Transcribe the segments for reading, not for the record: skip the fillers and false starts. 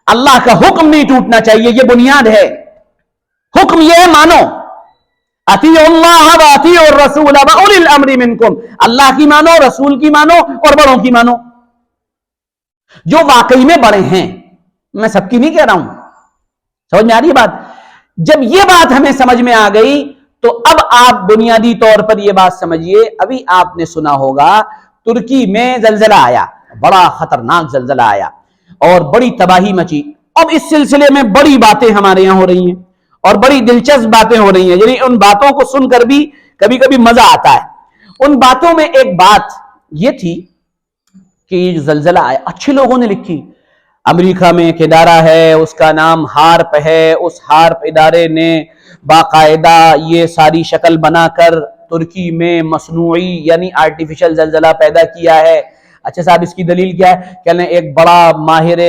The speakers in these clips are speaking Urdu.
اللہ کا حکم نہیں ٹوٹنا چاہیے، یہ بنیاد ہے۔ حکم یہ ہے مانو، اطیعوا اللہ و اطیعوا الرسول و اولی الامر منکم، اللہ کی مانو، رسول کی مانو اور بڑوں کی مانو، جو واقعی میں بڑے ہیں۔ میں سب کی نہیں کہہ رہا ہوں، سمجھ میں آ رہی ہے بات؟ جب یہ بات ہمیں سمجھ میں آ گئی تو اب آپ بنیادی طور پر یہ بات سمجھیے، ابھی آپ نے سنا ہوگا ترکی میں زلزلہ آیا، بڑا خطرناک زلزلہ آیا اور بڑی تباہی مچی۔ اب اس سلسلے میں بڑی باتیں ہمارے یہاں ہو رہی ہیں اور بڑی دلچسپ باتیں ہو رہی ہیں، یعنی ان باتوں کو سن کر بھی کبھی کبھی مزہ آتا ہے۔ ان باتوں میں ایک بات یہ تھی کہ یہ جو زلزلہ آیا، اچھے لوگوں نے لکھی، امریکہ میں ایک ادارہ ہے، اس کا نام ہارپ ہے، اس ہارپ ادارے نے باقاعدہ یہ ساری شکل بنا کر ترکی میں مصنوعی یعنی آرٹیفیشل زلزلہ پیدا کیا ہے۔ اچھا صاحب، اس کی دلیل کیا ہے؟ کہنے ایک بڑا ماہر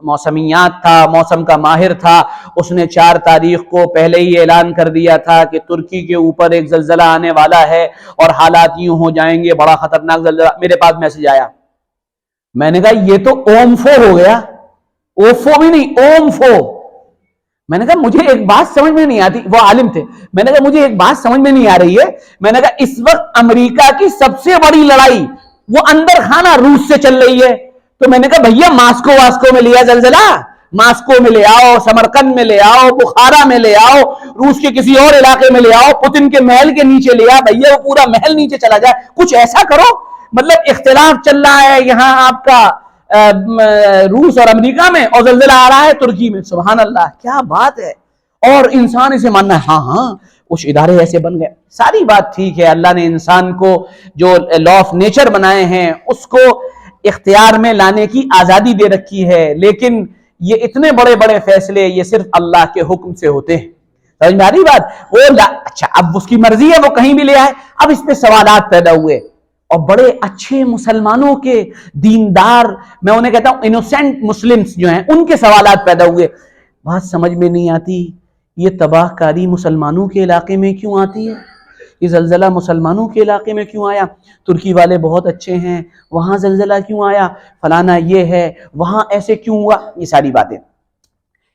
موسمیات تھا، موسم کا ماہر تھا، اس نے 4 تاریخ کو پہلے ہی اعلان کر دیا تھا کہ ترکی کے اوپر ایک زلزلہ آنے والا ہے اور حالات یوں ہو جائیں گے، بڑا خطرناک زلزلہ۔ میرے پاس میسج آیا، میں نے کہا یہ تو اومفو ہو گیا، اوفو بھی نہیں، اومفو۔ میں نے کہا مجھے ایک بات سمجھ میں نہیں آتی، وہ عالم تھے، میں نے کہا مجھے ایک بات سمجھ میں نہیں آ رہی ہے، میں نے کہا اس وقت امریکہ کی سب سے بڑی لڑائی وہ اندر خانہ روس سے چل رہی ہے، تو میں نے کہا بھیا ماسکو میں لیا زلزلہ، ماسکو میں لے آؤ، سمرقند میں لے آؤ، بخارا میں لے آؤ، روس کے کسی اور علاقے میں لے آؤ، پوتن کے محل کے نیچے لے آؤ، بھیا وہ پورا محل نیچے چلا جائے، کچھ ایسا کرو۔ مطلب اختلاف چل رہا ہے یہاں آپ کا روس اور امریکہ میں، اور زلزلہ آ رہا ہے ترکی میں۔ سبحان اللہ، کیا بات ہے! اور انسان اسے ماننا ہے، ہاں کچھ ادارے ایسے بن گئے۔ ساری بات ٹھیک ہے، اللہ نے انسان کو جو لا آف نیچر بنائے ہیں اس کو اختیار میں لانے کی آزادی دے رکھی ہے، لیکن یہ اتنے بڑے بڑے فیصلے یہ صرف اللہ کے حکم سے ہوتے ہیں۔ سمجھ میں آ رہی بات؟ اچھا اب اس کی مرضی ہے، وہ کہیں بھی لے آئے۔ اب اس پہ سوالات پیدا ہوئے اور بڑے اچھے مسلمانوں کے دیندار، میں انہیں کہتا ہوں انوسینٹ مسلمز جو ہیں، ان کے سوالات پیدا ہوئے۔ بات سمجھ میں نہیں آتی، یہ تباہ کاری مسلمانوں کے علاقے میں کیوں آتی ہے؟ یہ زلزلہ مسلمانوں کے علاقے میں کیوں آیا؟ ترکی والے بہت اچھے ہیں، وہاں زلزلہ کیوں آیا؟ فلانا یہ ہے، وہاں ایسے کیوں ہوا؟ یہ ساری باتیں،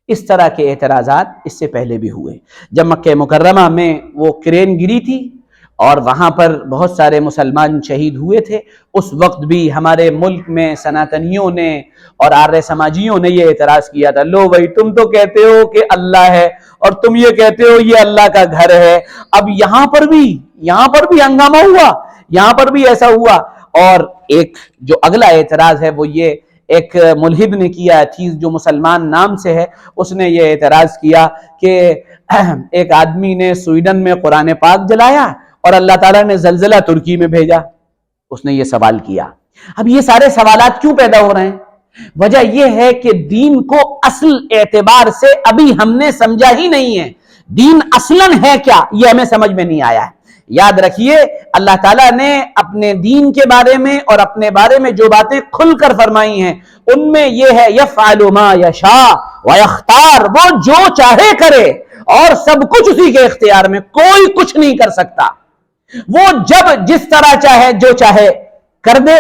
اس طرح کے اعتراضات اس سے پہلے بھی ہوئے۔ جب مکہ مکرمہ میں وہ کرین گری تھی اور وہاں پر بہت سارے مسلمان شہید ہوئے تھے، اس وقت بھی ہمارے ملک میں سناتنیوں نے اور آریہ سماجیوں نے یہ اعتراض کیا تھا، لو بھائی تم تو کہتے ہو کہ اللہ ہے اور تم یہ کہتے ہو یہ اللہ کا گھر ہے، اب یہاں پر بھی ہنگامہ ہوا، یہاں پر بھی ایسا ہوا۔ اور ایک جو اگلا اعتراض ہے وہ یہ ایک ملحد نے کیا، چیز جو مسلمان نام سے ہے، اس نے یہ اعتراض کیا کہ ایک آدمی نے سویڈن میں قرآن پاک جلایا اور اللہ تعالیٰ نے زلزلہ ترکی میں بھیجا۔ اس نے یہ سوال کیا۔ اب یہ سارے سوالات کیوں پیدا ہو رہے ہیں؟ وجہ یہ ہے کہ دین کو اصل اعتبار سے ابھی ہم نے سمجھا ہی نہیں ہے۔ دین اصلاً ہے کیا، یہ ہمیں سمجھ میں نہیں آیا ہے۔ یاد رکھیے اللہ تعالیٰ نے اپنے دین کے بارے میں اور اپنے بارے میں جو باتیں کھل کر فرمائی ہیں ان میں یہ ہے یفعل ما یشاء ویختار، وہ جو چاہے کرے اور سب کچھ اسی کے اختیار میں، کوئی کچھ نہیں کر سکتا۔ وہ جب جس طرح چاہے جو چاہے کر دے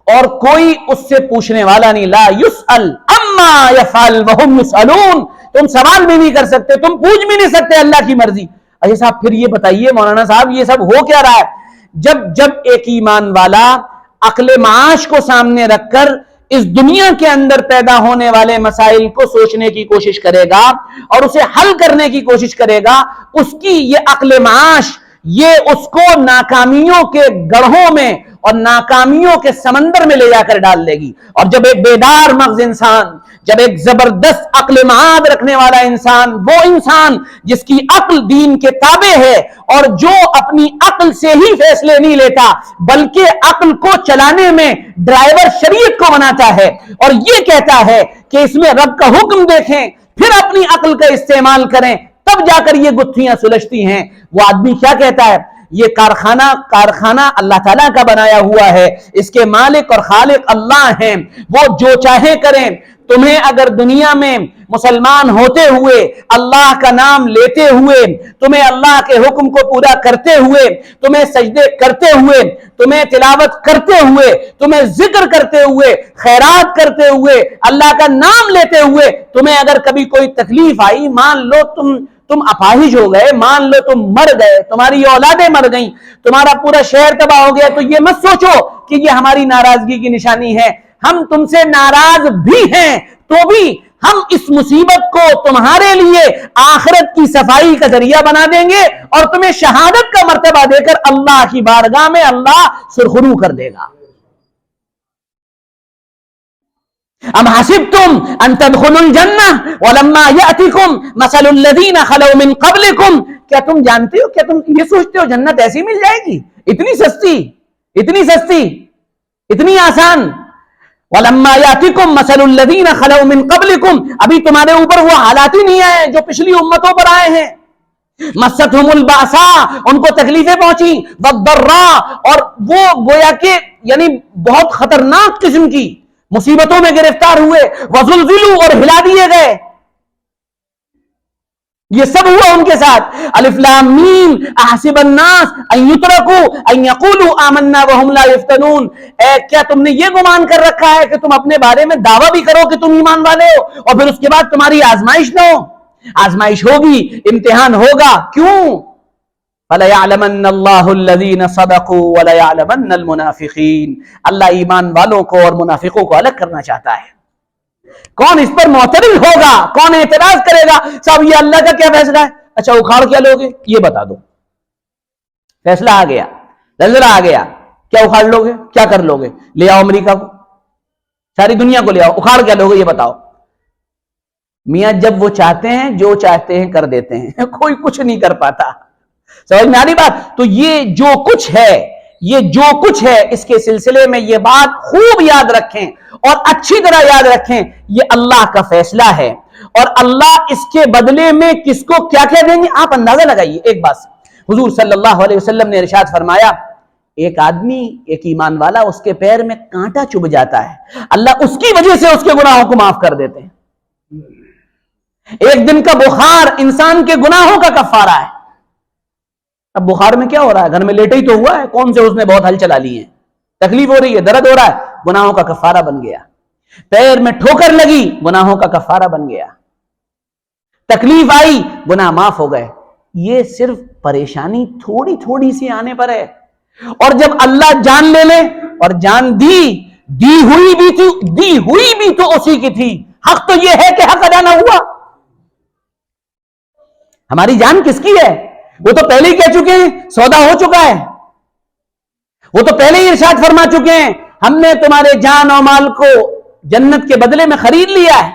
اور کوئی اس سے پوچھنے والا نہیں، لا یسأل اما یفعل وہم یسألون، تم سوال بھی نہیں کر سکتے، تم پوچھ بھی نہیں سکتے اللہ کی مرضی۔ اچھا صاحب پھر یہ بتائیے مولانا صاحب یہ سب ہو کیا رہا ہے؟ جب ایک ایمان والا عقل معاش کو سامنے رکھ کر اس دنیا کے اندر پیدا ہونے والے مسائل کو سوچنے کی کوشش کرے گا اور اسے حل کرنے کی کوشش کرے گا، اس کی یہ عقل معاش یہ اس کو ناکامیوں کے گڑھوں میں اور ناکامیوں کے سمندر میں لے جا کر ڈال دے گی۔ اور جب ایک بیدار مغز انسان، جب ایک زبردست عقل معاد رکھنے والا انسان، وہ انسان جس کی عقل دین کے تابع ہے اور جو اپنی عقل سے ہی فیصلے نہیں لیتا بلکہ عقل کو چلانے میں ڈرائیور شریعت کو بناتا ہے اور یہ کہتا ہے کہ اس میں رب کا حکم دیکھیں پھر اپنی عقل کا استعمال کریں، تب جا کر یہ گتھیاں سلجھتی ہیں۔ وہ آدمی کیا کہتا ہے؟ یہ کارخانہ اللہ تعالیٰ کا بنایا ہوا ہے، اس کے مالک اور خالق اللہ ہیں، وہ جو چاہے کریں۔ تمہیں اگر دنیا میں مسلمان ہوتے ہوئے، اللہ کا نام لیتے ہوئے، تمہیں اللہ کے حکم کو پورا کرتے ہوئے، تمہیں سجدے کرتے ہوئے، تمہیں تلاوت کرتے ہوئے، تمہیں ذکر کرتے ہوئے، خیرات کرتے ہوئے، اللہ کا نام لیتے ہوئے تمہیں اگر کبھی کوئی تکلیف آئی، مان لو تم اپاہج ہو گئے، مان لو تم مر گئے، تمہاری اولادیں مر گئیں، تمہارا پورا شہر تباہ ہو گیا، تو یہ مت سوچو کہ یہ ہماری ناراضگی کی نشانی ہے۔ ہم تم سے ناراض بھی ہیں تو بھی ہم اس مصیبت کو تمہارے لیے آخرت کی صفائی کا ذریعہ بنا دیں گے اور تمہیں شہادت کا مرتبہ دے کر اللہ کی بارگاہ میں اللہ سرخرو کر دے گا۔ ام حسبتم ان تدخلوا الجنہ ولما یأتکم مثل الذین خلوا من قبلکم، کیا تم جانتے ہو، کیا تم یہ سوچتے ہو جنت ایسی مل جائے گی؟ اتنی سستی، اتنی آسان۔ وَلَمَّا يَأْتِكُمْ مَثَلُ الَّذِينَ خَلَوْا مِن قَبْلِكُمْ، ابھی تمہارے اوپر وہ حالات ہی نہیں آئے جو پچھلی امتوں پر آئے ہیں۔ مَسَّتْهُمُ الْبَأْسَاءُ، ان کو تکلیفیں پہنچی، وَالضَّرَّاءُ، اور وہ گویا کہ یعنی بہت خطرناک قسم کی مصیبتوں میں گرفتار ہوئے، وَزُلْزِلُوا، اور ہلا دیے گئے۔ یہ سب ہوا ان کے ساتھ۔ الف لام میم احسب الناس ان یترکوا ان یقولوا آمنا وهم لا یفتنون، کیا تم نے یہ گمان کر رکھا ہے کہ تم اپنے بارے میں دعویٰ بھی کرو کہ تم ایمان والے ہو اور پھر اس کے بعد تمہاری آزمائش نہ ہو؟ آزمائش ہوگی، امتحان ہوگا، کیوں؟ فَلَيَعْلَمَنَّ اللَّهُ الَّذِينَ صَدَقُوا وَلَيَعْلَمَنَّ الْمُنَافِقِينَ، اللہ ایمان والوں کو اور منافقوں کو الگ کرنا چاہتا ہے۔ کون اس پر معترض ہوگا، کون اعتراض کرے گا، صاحب یہ اللہ کا کیا فیصلہ ہے؟ اچھا اکھاڑ کیا لوگے یہ بتا دو، فیصلہ آ گیا، زلزلہ آ گیا، کیا اکھاڑ لوگے، کیا کر لوگے؟ لے آؤ امریکہ کو، ساری دنیا کو لے آؤ، اکھاڑ کیا لوگے یہ بتاؤ؟ میاں جب وہ چاہتے ہیں جو چاہتے ہیں کر دیتے ہیں، کوئی کچھ نہیں کر پاتا۔ سمجھ میں آ رہی بات؟ تو یہ جو کچھ ہے اس کے سلسلے میں یہ بات خوب یاد رکھیں اور اچھی طرح یاد رکھیں، یہ اللہ کا فیصلہ ہے اور اللہ اس کے بدلے میں کس کو کیا کہہ دیں گے آپ اندازہ لگائیے۔ ایک بات حضور صلی اللہ علیہ وسلم نے ارشاد فرمایا، ایک آدمی، ایک ایمان والا، اس کے پیر میں کانٹا چبھ جاتا ہے، اللہ اس کی وجہ سے اس کے گناہوں کو معاف کر دیتے ہیں۔ ایک دن کا بخار انسان کے گناہوں کا کفارہ ہے۔ اب بخار میں کیا ہو رہا ہے؟ گھر میں لیٹے ہی تو ہوا ہے، کون سے اس نے بہت ہل چلا لی ہیں، تکلیف ہو رہی ہے، درد ہو رہا ہے، گناہوں کا کفارہ بن گیا۔ پیر میں ٹھوکر لگی، گناہوں کا کفارہ بن گیا۔ تکلیف آئی، گناہ معاف ہو گئے۔ یہ صرف پریشانی تھوڑی تھوڑی سی آنے پر ہے، اور جب اللہ جان لے لے، اور جان دی ہوئی بھی تو اسی کی تھی، حق تو یہ ہے کہ حق ادا نہ ہوا۔ ہماری جان کس کی ہے؟ وہ تو پہلے ہی کہہ چکے ہیں، سودا ہو چکا ہے، وہ تو پہلے ہی ارشاد فرما چکے ہیں، ہم نے تمہارے جان اور مال کو جنت کے بدلے میں خرید لیا ہے۔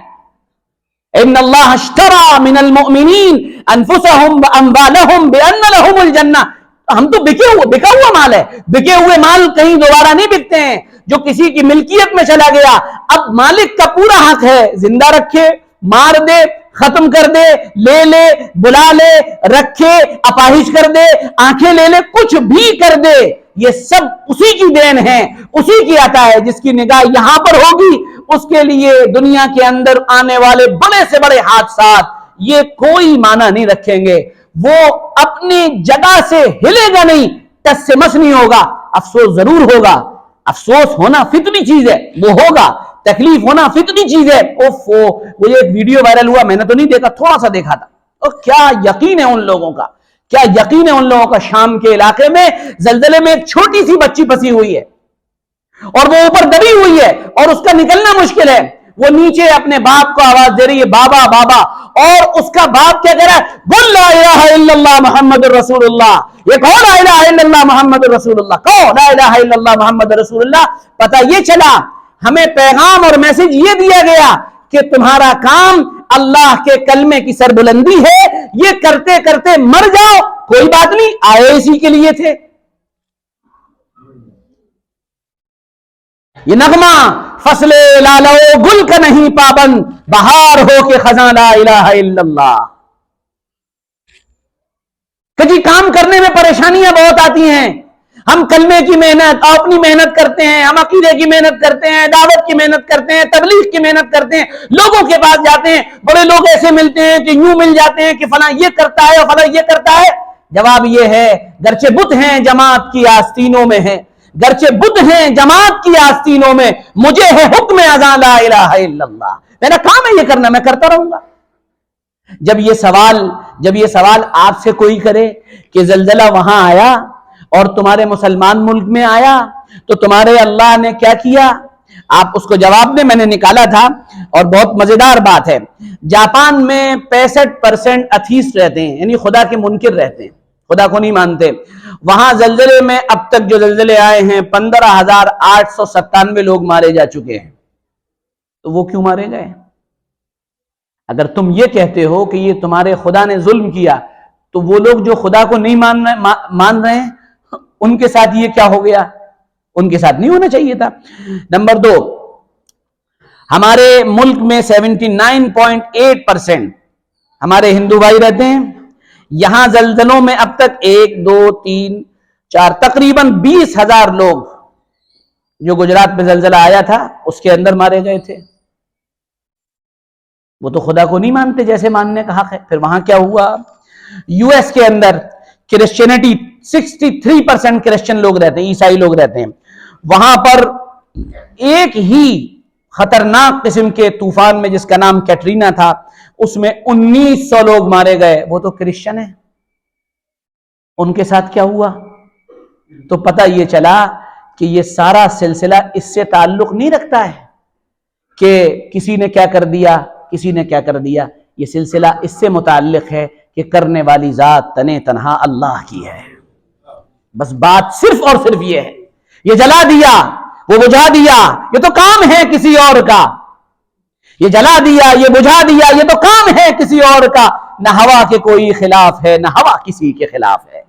ان اللہ اشترى من المؤمنین انفسهم واموالهم بان لهم الجنہ، ہم تو بکا ہوا مال ہے، بکے ہوئے مال کہیں دوبارہ نہیں بکتے ہیں، جو کسی کی ملکیت میں چلا گیا اب مالک کا پورا حق ہے، زندہ رکھے، مار دے، ختم کر دے، لے لے، بلا لے، رکھے، اپاہج کر دے، آنکھیں لے لے، کچھ بھی کر دے، یہ سب اسی کی دین ہے، اسی کی عطا ہے۔ جس کی نگاہ یہاں پر ہوگی اس کے لیے دنیا کے اندر آنے والے بڑے سے بڑے حادثات یہ کوئی معنی نہیں رکھیں گے، وہ اپنی جگہ سے ہلے گا نہیں، ٹس سے مس نہیں ہوگا۔ افسوس ضرور ہوگا، افسوس ہونا فطری چیز ہے، وہ ہوگا، تکلیف ہونا فطری چیز ہے۔ وہ ایک ویڈیو وائرل ہوا، میں نے تو نہیں دیکھا، تھوڑا سا دیکھا تھا، اور کیا یقین ہے ان لوگوں کا، کیا یقین ہے ان لوگوں کا، شام کے علاقے میں زلزلے میں ایک چھوٹی سی بچی پھنسی ہوئی ہے اور وہ اوپر دبی ہوئی ہے اور اس کا نکلنا مشکل ہے، وہ نیچے اپنے باپ کو آواز دے رہی ہے، بابا بابا، اور اس کا باپ کیا کہہ رہا ہے، بول لا الہ الا اللہ محمد رسول اللہ۔ یہ کون لا الہ الا اللہ محمد رسول اللہ، کون لا الہ الا اللہ محمد رسول اللہ؟ پتہ یہ چلا، ہمیں پیغام اور میسج یہ دیا گیا کہ تمہارا کام اللہ کے کلمے کی سربلندی ہے، یہ کرتے کرتے مر جاؤ کوئی بات نہیں، آئے اسی کے لیے تھے۔ یہ نغمہ فصل لالو گل کا نہیں پابند، بہار ہو کے خزاں لا الہ الا اللہ۔ کہ جی کام کرنے میں پریشانیاں بہت آتی ہیں، ہم کلمے کی محنت، اپنی محنت کرتے ہیں، ہم عقیدے کی محنت کرتے ہیں، دعوت کی محنت کرتے ہیں، تبلیغ کی محنت کرتے ہیں، لوگوں کے پاس جاتے ہیں، بڑے لوگ ایسے ملتے ہیں کہ یوں مل جاتے ہیں کہ فلاں یہ کرتا ہے اور فلاں یہ کرتا ہے۔ جواب یہ ہے گرچہ بت ہیں جماعت کی آستینوں میں ہیں، گرچہ بت ہیں جماعت کی آستینوں میں، مجھے ہے حکم اذان لا الہ الا اللہ، میرا کام ہے یہ کرنا، میں کرتا رہوں گا۔ جب یہ سوال آپ سے کوئی کرے کہ زلزلہ وہاں آیا اور تمہارے مسلمان ملک میں آیا تو تمہارے اللہ نے کیا کیا، آپ اس کو جواب دیں۔ میں نے نکالا تھا اور بہت مزیدار بات ہے، جاپان میں 65% ایتھیسٹ رہتے ہیں، یعنی خدا کے منکر رہتے ہیں، خدا کو نہیں مانتے۔ وہاں زلزلے میں اب تک جو زلزلے آئے ہیں 15,897 لوگ مارے جا چکے ہیں۔ تو وہ کیوں مارے گئے؟ اگر تم یہ کہتے ہو کہ یہ تمہارے خدا نے ظلم کیا تو وہ لوگ جو خدا کو نہیں مان رہے ہیں ان کے ساتھ یہ کیا ہو گیا؟ ان کے ساتھ نہیں ہونا چاہیے تھا۔ نمبر 2، ہمارے ملک میں 79.8% ہمارے ہندو بھائی رہتے ہیں۔ یہاں زلزلوں میں اب تک 1 2 3 4 تقریباً 20,000 لوگ جو گجرات میں زلزلہ آیا تھا اس کے اندر مارے گئے تھے۔ وہ تو خدا کو نہیں مانتے جیسے ماننے کا حق ہے۔ پھر وہاں کیا ہوا؟ یو ایس کے اندر کرسچینٹی 63% کرسچن لوگ رہتے ہیں، عیسائی لوگ رہتے ہیں۔ وہاں پر ایک ہی خطرناک قسم کے طوفان میں جس کا نام کیٹرینا تھا اس میں 1900 لوگ مارے گئے، وہ تو کرسچن ہیں۔ ان کے ساتھ کیا ہوا؟ تو پتہ یہ چلا کہ یہ سارا سلسلہ اس سے تعلق نہیں رکھتا ہے کہ کسی نے کیا کر دیا کسی نے کیا کر دیا، یہ سلسلہ اس سے متعلق ہے کہ کرنے والی ذات تنے تنہا اللہ کی ہے۔ بس بات صرف اور صرف یہ ہے، یہ جلا دیا وہ بجھا دیا یہ تو کام ہے کسی اور کا، یہ جلا دیا یہ بجھا دیا یہ تو کام ہے کسی اور کا، نہ ہوا کے کوئی خلاف ہے نہ ہوا کسی کے خلاف ہے۔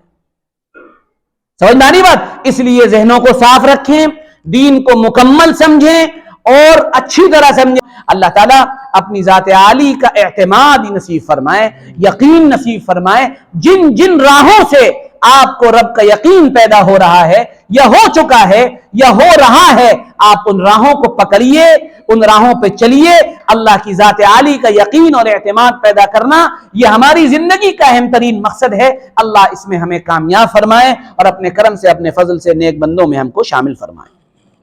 سمجھداری بات؟ اس لیے ذہنوں کو صاف رکھیں، دین کو مکمل سمجھیں اور اچھی طرح سمجھیں۔ اللہ تعالیٰ اپنی ذات عالی کا اعتماد نصیب فرمائے، یقین نصیب فرمائے۔ جن جن راہوں سے آپ کو رب کا یقین پیدا ہو رہا ہے یا ہو چکا ہے یا ہو رہا ہے، آپ ان راہوں کو پکڑیے، ان راہوں پہ چلیے۔ اللہ کی ذات عالی کا یقین اور اعتماد پیدا کرنا یہ ہماری زندگی کا اہم ترین مقصد ہے۔ اللہ اس میں ہمیں کامیاب فرمائے اور اپنے کرم سے اپنے فضل سے نیک بندوں میں ہم کو شامل فرمائے۔